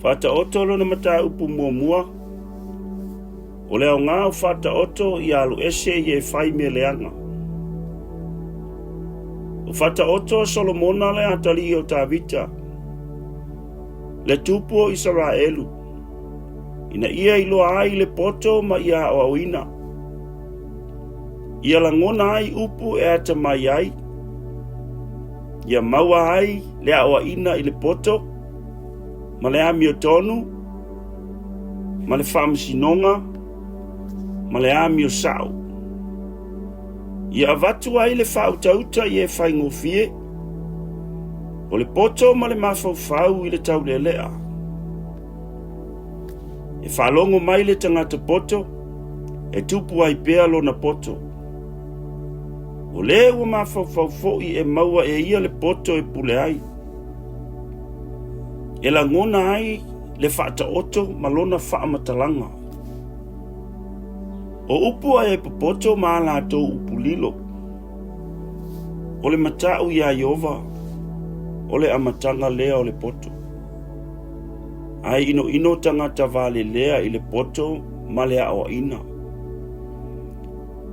FAATAOTO lona mata upu mua. O leo ngā FAATAOTO I alu ese I e whai me leanga. O FAATAOTO Solomona le atali o Tavita. Le tupu o Israelu. Ina ia I loa ai le poto ma ia o awina. Ia langona ai upu e ata mai ai. Ia maua ai le awa ina I le poto. Ma le ami o tonu. Ma le whamsinonga. Ma le ami o sao. Ia avatu ai le FAATAOTO I e whaingofie. O le poto ma le mawhauwhau I le tau le lea. E whalongo mai le tangata poto. E tupu ai pea lona poto. O le ua mawhauwhau I e maua e ia le poto e pule ai. E la ngona ai le FAATAOTO ma lona whaamatalanga. O upu ai e popoto ma la tau upu lilo. O le matau I a Iova. O le amatanga lea o le poto. Ai ino tangata vale lea I le poto ma lea o ina.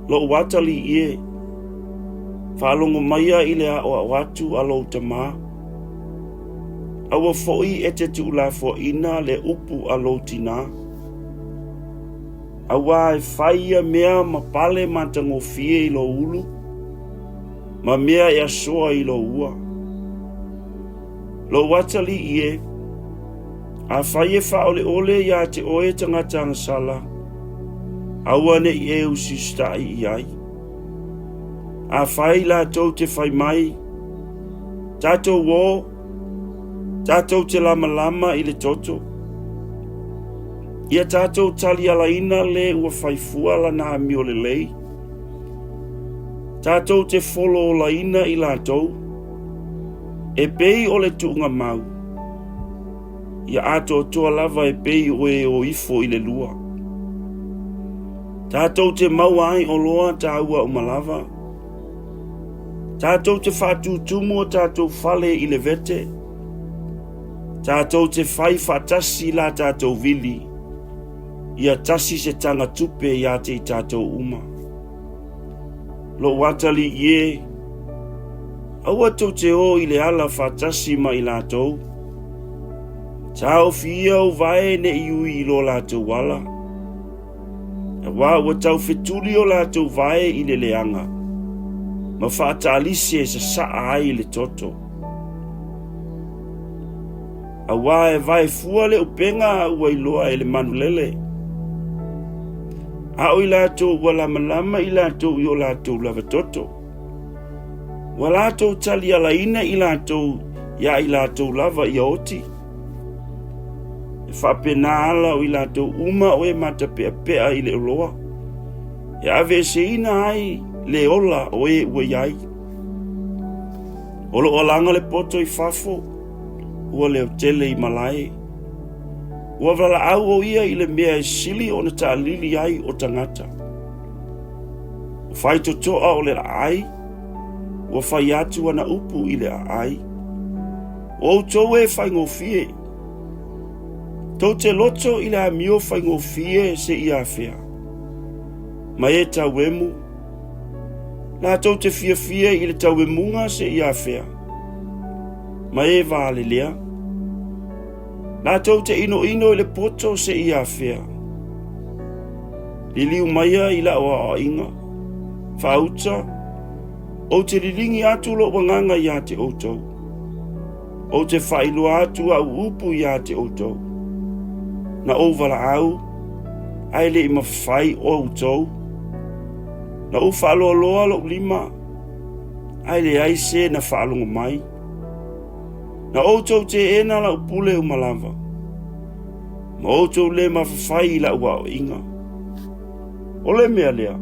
Lo watali ie. Whalongo maia I lea o watu alo tamaa. Awa foi e te tula fo ina le upu alo tina. Awa e whaia mea ma pale matango fie I lo ulu. Ma mea e asoa I lo ua. Lo watali ie. A whaie whaole ole ia te oe tangata sala. Awa ne I e usistai I ai. A whai la tau te whai mai. Tato wo. Tato te lama lama I le toto. Ia tato tali ala ina le ua whaifua la na ami o le lei. Tato te folo la ina I la tau. E pei o le tuunga mau. Ia ato toa lava e pei oe o ifo I le lua. Tato te mau ai o loa taua o malava. Tato te whatu tumu o tato fale I le vete. Tato te whai whatasi la tato vili. Ia tasi se tanga tupe ia te tato uma. Lo watali ie. Aua tau te o I le ala whatasi ma I latou. Tau fia o vae ne iui I lo latou wala. Wa tau fetuli o latou vae I le leanga. Ma whaatalisi e sa saa ai le toto. Awa e vai fua le upenga ua iloa e le manulele. Ao I latou wala malama I latou I o latou lava toto. Wa latou tali ala ina I latou ia I latou lava I oti. E whapena ala o I latou uma o e mata pea pea I le uloa. E ave se ina ai le ola o e ua iai. Olo o langa le poto I fafo. Ua leo tele I malai. Ua wala au o ia I le mea e sili o na taa lili ai o tangata. O whai totoa o le ai. Ua whai atu ana upu I le ai. O tau e whai ngofie. Tau te loto I le amio whai ngofie se I a whea. Ma e tau emu. La tau te fia fia I le tau emunga se I a whea. Ma e vale lea. La tau te ino I le poto se I a whea. Liliu maia I la oa o inga. Whauta. O te lilingi atu lo wanganga I a te outou. O te whailu atu au upu I a te outou. Na ovala au. Ai le I mawhai o outou. Na u whalo loa lo lima. Ai le aise na whalonga mai. Na outou te ena la upule o malava. Ma outou le mawhai la ua o inga. O le mea lea.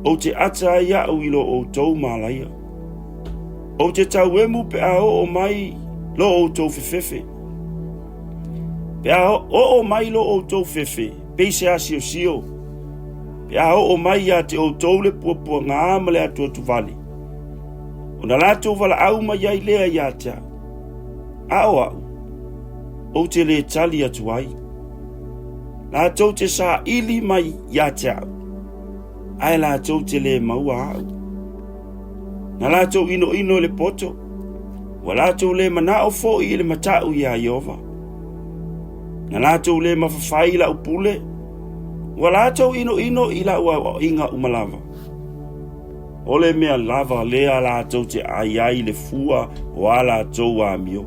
O te ata ia au ilo outou malaia. O te tau emu pe a o mai lo outou fefefe. Pe a o mai lo outou fefe. Peise a sio sio. Pe a o mai ia te outou le puapua ngā male atu atu vali. O na lato wala au mai ai lea ia tea. Ao au. o te le tali atu ai. Lātou te sa ili mai ia te au. Ai lātou te le maua au. Na lātou ino le poto. Wa lātou le manao fo i le matau ia Iova. Na lātou le mawhawhai la upule. Wa lātou ino i la ua inga umalava. Ole mea lava lea lātou te ai le fua o a lātou a mio.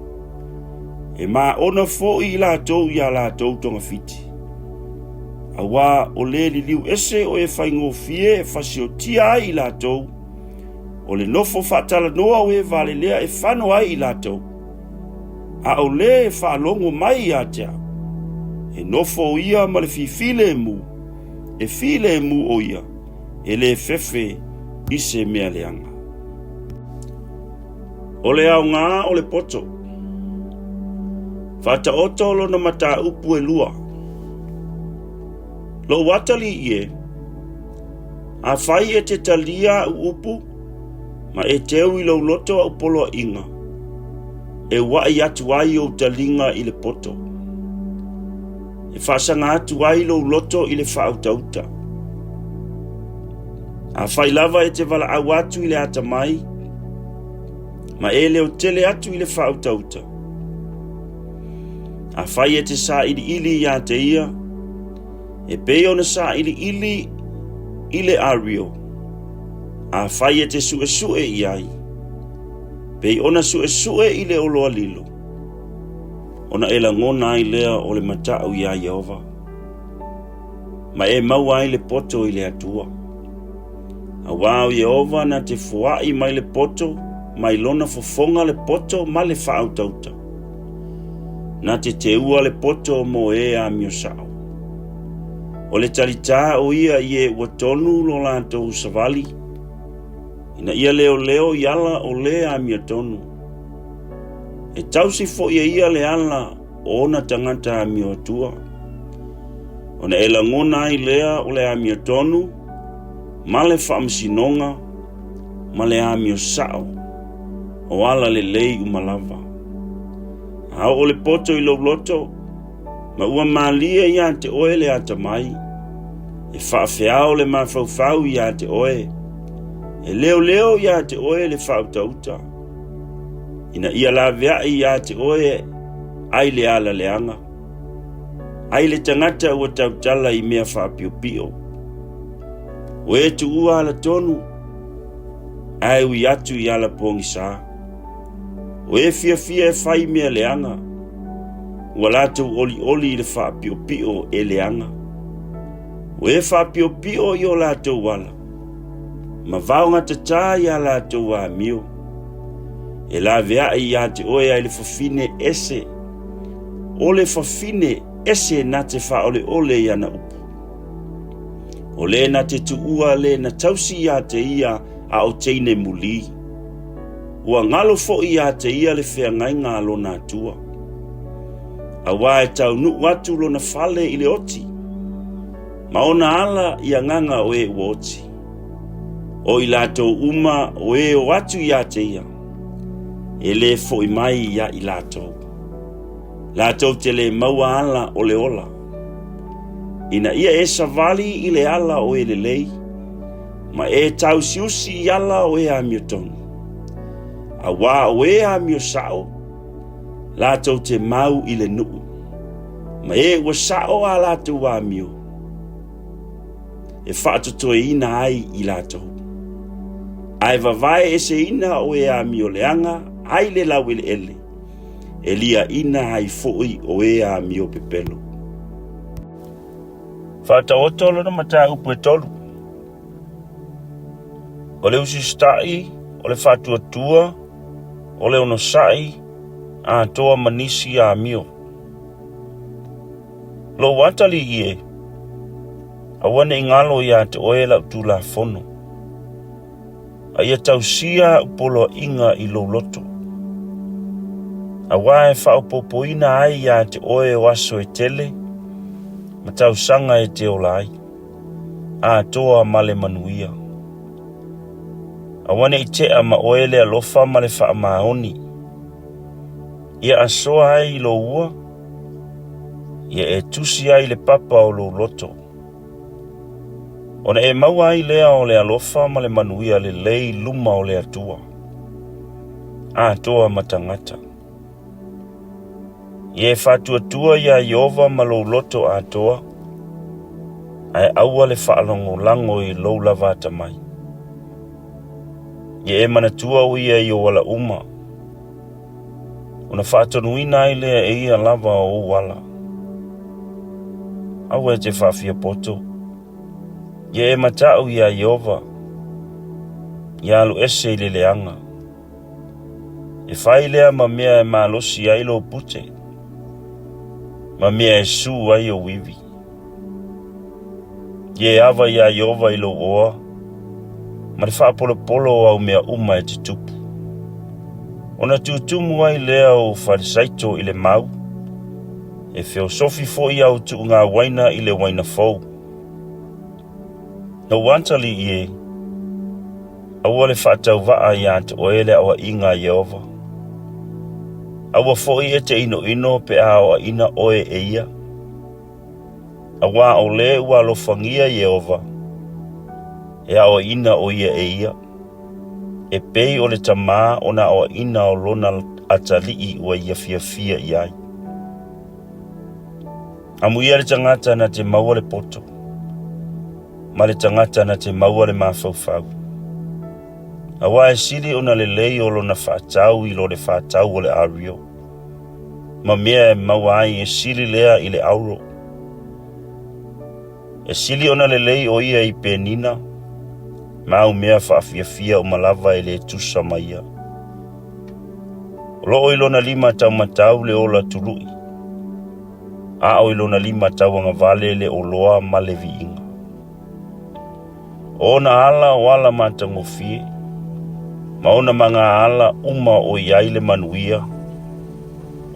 E mā ona fo i lātou ia lātou tonga fiti. Awa o le liu ese o e whaingo fie e whasio tia ai i lātou. O le nofo whatala noa o e vale lea e whano ai i lātou. A o le e whalongo mai i atea. E nofo o ia ma le fifile mu. E file mu o ia. E le fefe i se mea leanga. O le au ngā o le poto. FAATAOTO lo na mata upu e lua. Lo watali ie. A whai e te talia upu. Ma e teu i lo loto au polo inga. E wai atu ai o talinga i le poto. E whasanga atu ai lo loto i le FAATAOTO. A whai lava e te wala au atu i le ata mai. Ma e leo tele atu i le FAATAOTO. A whai e te sa ili ia te ia. E peo na sa ili i le ario. A whai e te sue i ai. Pei ona sue i le oloa lilo. Ona e la ngona ai lea o le matau ia Iova. Ma e mau ai le poto i le atua. A wao Iova na te fuai mai le poto, mai lona fofonga le poto ma le FAATAOTO. Na te teua le poto mo e a mio sao. O le talita o ia i e watonu lo lātou savali. Ina ia leo iala o le a mia tonu. E tausi fo ia le ala o na tangata a mio atua. O na ela ngona ai lea o le a mia tonu, ma le whaamsinonga, ma le a mio sao, o ala le lei umalava. Hau o le poto i lo loto, ma ua malia ia te oe le ata mai. E whaafeao le mawhauwhau ia te oe. E leo ia te oe le FAATAOTO. Ina ia la vea ia te oe ai le ala leanga. Ai le tangata ua tautala i mea whaapio. O e tu ua ala tonu. Ai ui atu i ala pongisa. O e fia e whai mea leanga. Ua lātou oli le whaapio e leanga. O e whaapio i o lātou wala. Ma vaunga te tā i a lātou a mio. E la vea i a te oe ai le fafine ese. O le fafine ese na te ole i ana upu. O le na te tuua le na tausi i a te ia a o teine muli. Ua ngalo fo i a te ia le whea ngai ngalo nā tua. A wae tau nu watu lo na fale i le oti. Ma ona ala i a nganga o e uoti. O i lātou uma o e o atu i a te ia. E le fo i mai ia i lātou. Lātou te le maua ala o le ola. Ina ia e savali i le ala o e le lei. Ma e tau siusi i ala o e a mio tonu. A wā o e a mio sao. Lātou te mau i le nuu. Ma e ua sao a lātou a mio. E whaatotoe ina ai i lātou. Ai vavae e se ina o e a mio leanga, ai le lau ele ele. E lia ina ai foi o e a mio pepelo. FAATAOTO lona mata upu e tolu. O le usi stai, o le whaatuatua, o le ono sai, a toa manisi a mio. Lo watali ie, awane ingalo ia te oela utu la fono. A ia tausia polo inga i lo loto. A wae whaopopoina ai ia te oe waso e tele, ma tausanga e te olai, a toa male manuia. A wane i tea ma oele alofa male wha maoni. Ia asoa ai i lo ua, Ia e tusi ai le papa o lo loto. Ona e maua ai lea o le alofa ma le manuia le lei luma o le atua. Atoa matangata. Ia e whatuatua ia Iova ma lo loto atoa. Ai aua le whaalongo lango i lo lavata mai. Ia e manatua o ia I o wala uma. Una whaatonuina ai lea e ia lava o wala. Aua e te whawhia poto. Ia e matau ia Iova. Ia alu ese I le leanga. E whai lea ma mea e malosi ai lo pute. Ma mea e su ai o wivi. Ia e ava ia Iova I lo oa. Ma le whaapolo polo au mea uma e te tupu. Ona tutumu ai lea o wharisaito I le mau. E whio sofi fo I au tu ngā waina I le waina fau. Na wantali I e. Aua le whaatau waa I ante oele awa inga Iova. Aua fo I e te ino pe awa ina oe e ia. Awa o le ua lo fangia Iova. E awa ina o ia e ia. E pei o le tamaa ona awa ina o lona atalii ua ia fia iai. Amu ia le tangata na te maua le poto. Ma le tangata na te maua le mafaufau. Awa e sili ona le lei o lona whaatau I lo le whaatau o le ario. Ma mea e maua ai e sili lea I le auro. E sili ona le lei o ia I penina. Mau mea whaafia o malava I le tusa maia. O loo I lona 5 tau matau le ola turui. A o I lona 5 tau anga vale le oloa ma le viinga. O na ala o ala matangofie. Ma ona manga ala uma o iai le manuia.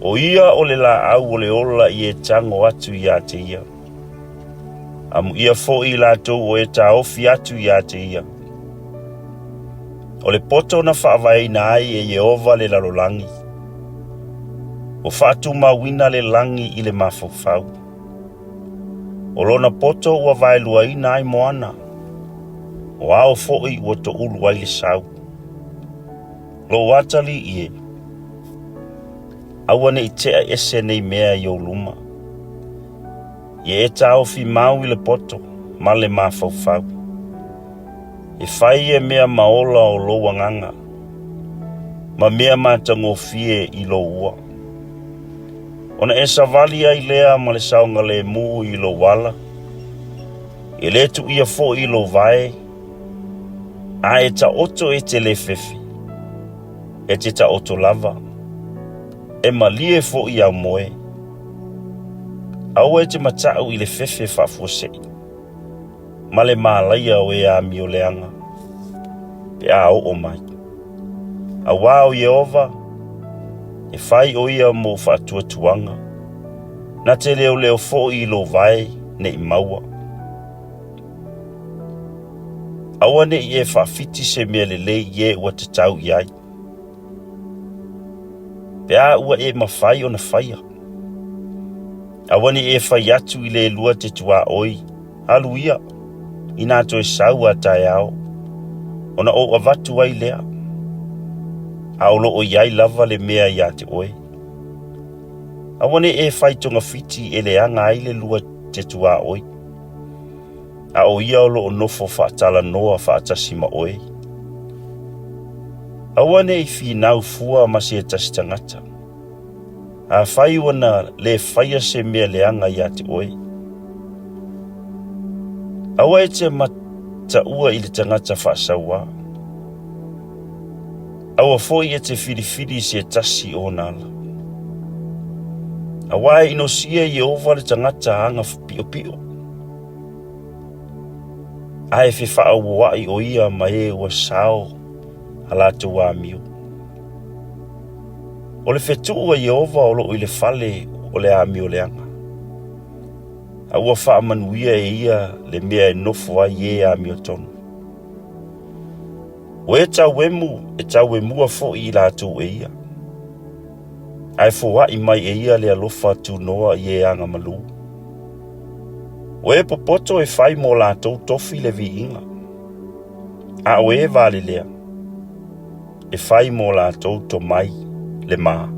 O ia o le la au o le ola I e tango atu ia te ia. Amu ia fo I latou o e taofi atu ia te ia. O le poto na whaavai na ai e Iova le lalolangi. O whaatu mawina le langi I le mafaufau. O lona poto ua vaelua ina ai moana. O ao foi ua to ulu ai le sau. Lo watali ie. Aua ne itea ese nei mea I o luma. Ie e tau fi mau I le poto, ma le mafaufau. E whai e mea maola o lo wanganga. Ma mea matangofie I lo ua. Ona e savali ai lea ma le saunga le mu I lo wala. E le tu ia fo I lo vai. A e ta oto e te le fefi. E te ta oto lava. E malie fo I au moe. Aua e te matau I le fefe whafuasei. Ma le malaia o e a mio leanga. Pe a o mai. A wao Iova. E whai o ia mo whaatua tuanga. Na te leo fo I lo vai ne I maua. Aua ne I e whaafiti se mea le lei ie ua te tau iai. Pea ua e mawhai o na whaia. Aua ne e whai atu I le lua te tua oi. Halu ia. Ina to e sau a tae ao. Ona o avatu ai lea. Aolo o iai lava le mea ia te oe. Awane e whai tonga fiti e le anga ai le lua te tua oi. A o ia olo o nofo whaatala noa whaatasima oe. Awane e whinau fua ma se tasi tangata. A whai wana le whaia se mea le anga ia te oe. Awa e te mata ua I le tangata whaasaua. Awa foi e te whiriwhiri se tasi o nala. Awa e inosia Iova le tangata anga pio pio. A e whiwha wai o ia ma e ua sao halatu wa mio. O le whetu ua Iova o lo I le fale o le amio leanga. A ua wha manuia e ia le mea e nofo ai e amio tonu. O e tau wemu a fo I lātou e ia. Ai fua I mai e ia le alofa tu noa I e anga malu. O e popoto e fai mo lātou tofi le vi inga. A o e vale lea. E fai mo lātou to mai le maa.